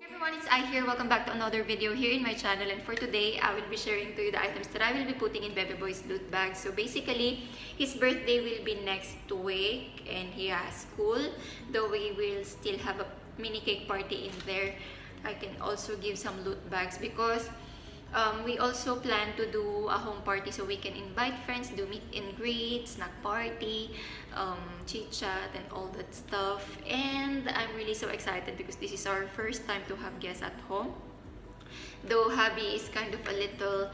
Everyone, it's I here. Welcome back to another video here in my channel, and for today I will be sharing to you the items that I will be putting in Bebe Boy's loot bag. So basically, his birthday will be next week and he has school, though we will still have a mini cake party in there. I can also give some loot bags because we also plan to do a home party, so we can invite friends, do meet and greet, snack party, chit chat and all that stuff. And I'm really so excited because this is our first time to have guests at home, though hubby is kind of a little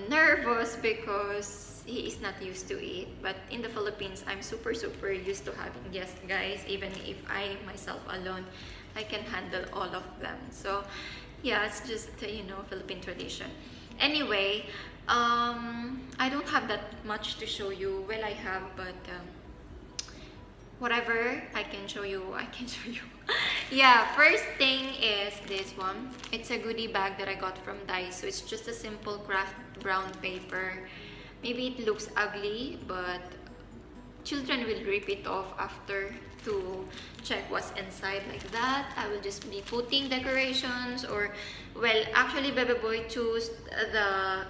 nervous because he is not used to it. But in the Philippines, I'm super used to having guests, guys. Even if I myself alone, I can handle all of them. So yeah, it's just Philippine tradition. Anyway, I don't have that much to show you. Well, I have, but whatever I can show you, I can show you. Yeah, first thing is this one. It's a goodie bag that I got from Daiso. It's just a simple craft brown paper. Maybe it looks ugly, but children will rip it off after to check what's inside, like that. I will just be putting decorations, or well, actually Bebe Boy chose the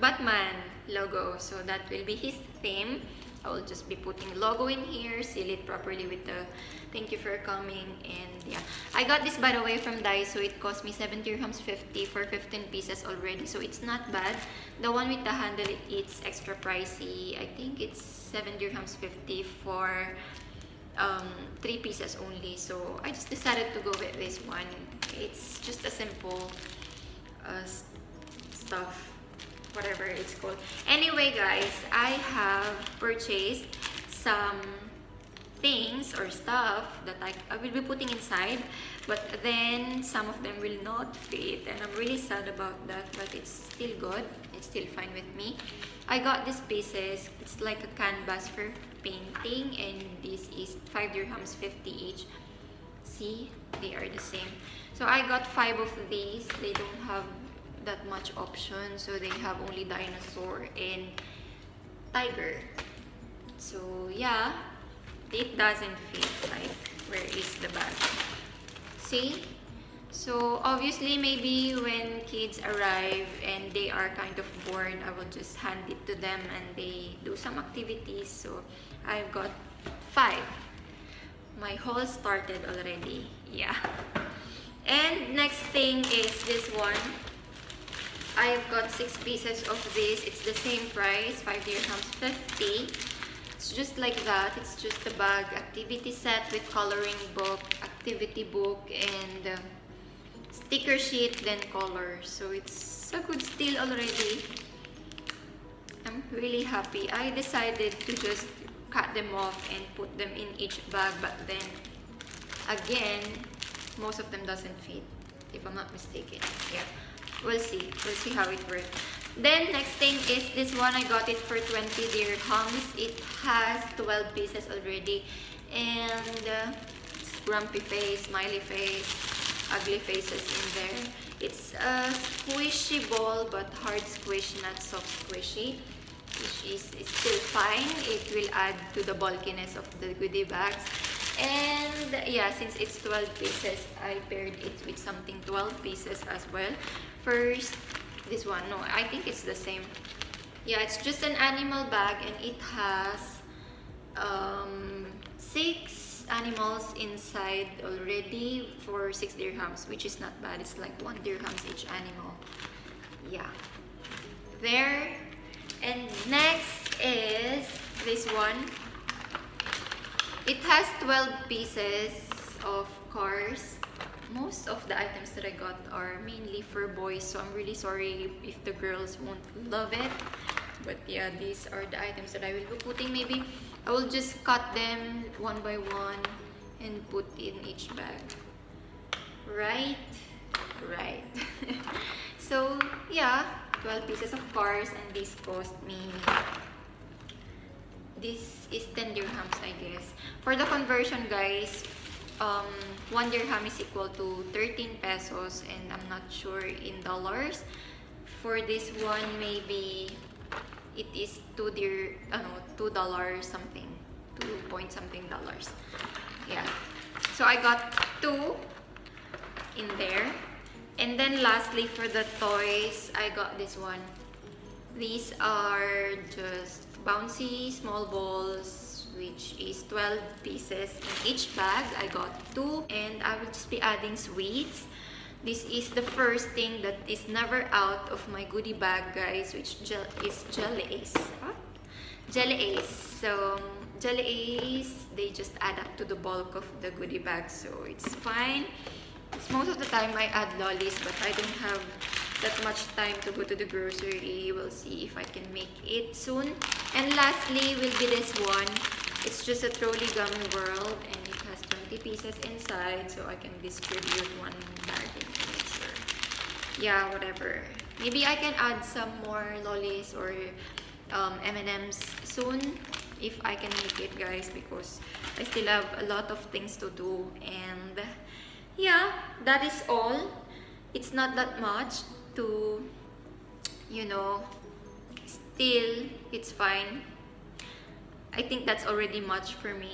Batman logo, so that will be his theme. I will just be putting logo in here, seal it properly with the thank you for coming. And yeah, I got this by the way from Daiso. It cost me 7 dirhams 50 for 15 pieces already, so it's not bad. The one with the handle, it's extra pricey. I think it's 7 dirhams 50 for 3 pieces only, so I just decided to go with this one. It's just a simple stuff, whatever it's called. Anyway guys, I have purchased some things or stuff that I will be putting inside, but then some of them will not fit, and I'm really sad about that, but it's still good. It's still fine with me. I got these pieces. It's like a canvas for painting, and this is 5 dirhams 50 each. See, they are the same. So I got 5 of these. They don't have that much option, so they have only dinosaur and tiger. So yeah, it doesn't fit. Like, where is the bag? See? So obviously, maybe when kids arrive and they are kind of bored, I will just hand it to them and they do some activities. So I've got 5. My haul started already. Yeah. And next thing is this one. I've got 6 pieces of this. It's the same price, 5 dirhams 50. It's just like that. It's just a bag, activity set with coloring book, activity book, and sticker sheet, then colors. So it's a good steal already. I'm really happy. I decided to just cut them off and put them in each bag, but then again, most of them doesn't fit, if I'm not mistaken. Yeah, we'll see how it works. Then next thing is this one. I got it for 20 dirhams. It has 12 pieces already, and grumpy face, smiley face, ugly faces in there. It's a squishy ball, but hard squish, not soft squishy, which is still fine. It will add to the bulkiness of the goodie bags. And yeah, since it's 12 pieces, I paired it with something 12 pieces as well. First, this one. No, I think it's the same. Yeah, it's just an animal bag, and it has 6 animals inside already for 6 dirhams, which is not bad. It's like 1 dirhams each animal. Yeah, there. And next is this one. It has 12 pieces of cars. Most of the items that I got are mainly for boys, so I'm really sorry if the girls won't love it. But yeah, these are the items that I will be putting. Maybe I will just cut them one by one and put in each bag. Right? Right. So yeah, 12 pieces of cars, and this cost me, this is 10 dirhams, I guess. For the conversion, guys, 1 dirham is equal to 13 pesos, and I'm not sure in dollars. For this one, maybe it is $2 something, 2 point something dollars. Yeah. So I got 2 in there. And then lastly, for the toys, I got this one. These are just bouncy small balls, which is 12 pieces in each bag. I got 2, and I will just be adding sweets. This is the first thing that is never out of my goodie bag, guys, which is Jelly Ace. Huh? Jelly Ace. So Jelly Ace, they just add up to the bulk of the goodie bag, so it's fine. Most of the time I add lollies, but I don't have that much time to go to the grocery. We'll see if I can make it soon. And lastly will be this one. It's just a trolley gummy world, and it has 20 pieces inside, so I can distribute one bag in future. Yeah, whatever. Maybe I can add some more lollies or M&Ms soon if I can make it, guys, because I still have a lot of things to do. And yeah, that is all. It's not that much to, you know, still it's fine. I think that's already much for me.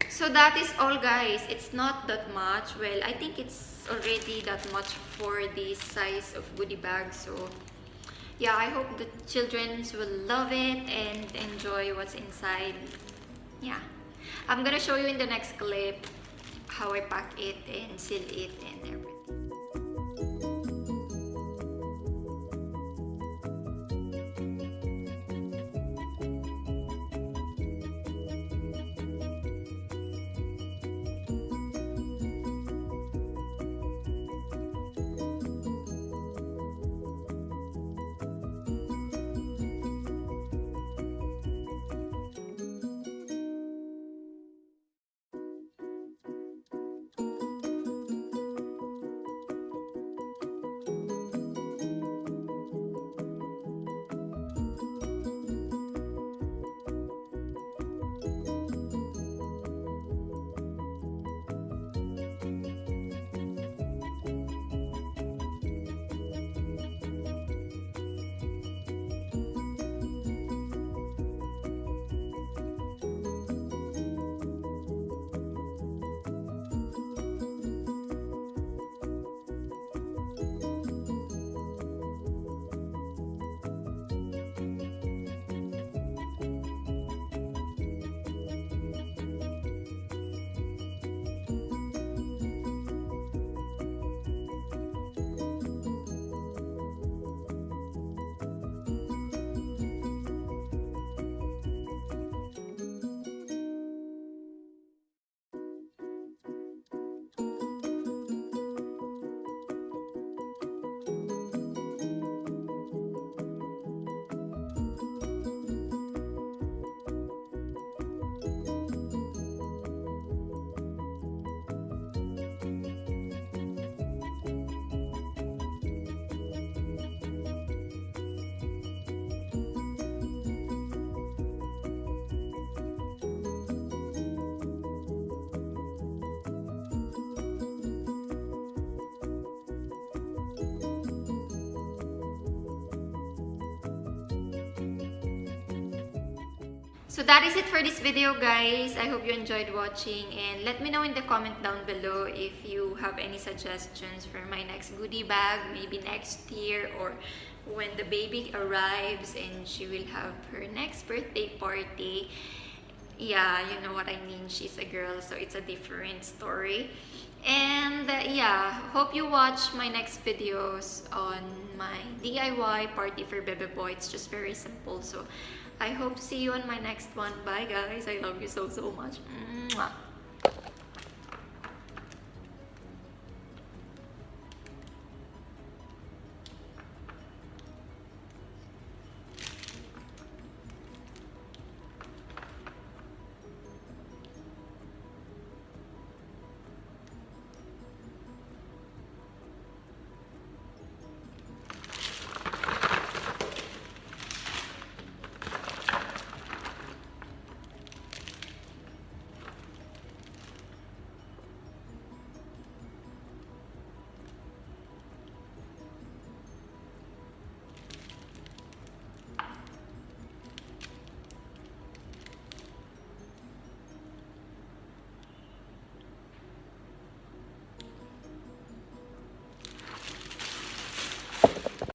So that is all, guys. It's not that much. Well, I think it's already that much for this size of goodie bag. So yeah, I hope the children will love it and enjoy what's inside. Yeah, I'm gonna show you in the next clip how I pack it and seal it and everything. So that is it for this video, guys. I hope you enjoyed watching, and let me know in the comment down below if you have any suggestions for my next goodie bag, maybe next year or when the baby arrives and she will have her next birthday party. Yeah, you know what I mean. She's a girl, so it's a different story. And yeah, hope you watch my next videos on my DIY party for Bebe Boy. It's just very simple. So I hope to see you on my next one. Bye, guys. I love you so much. Mwah.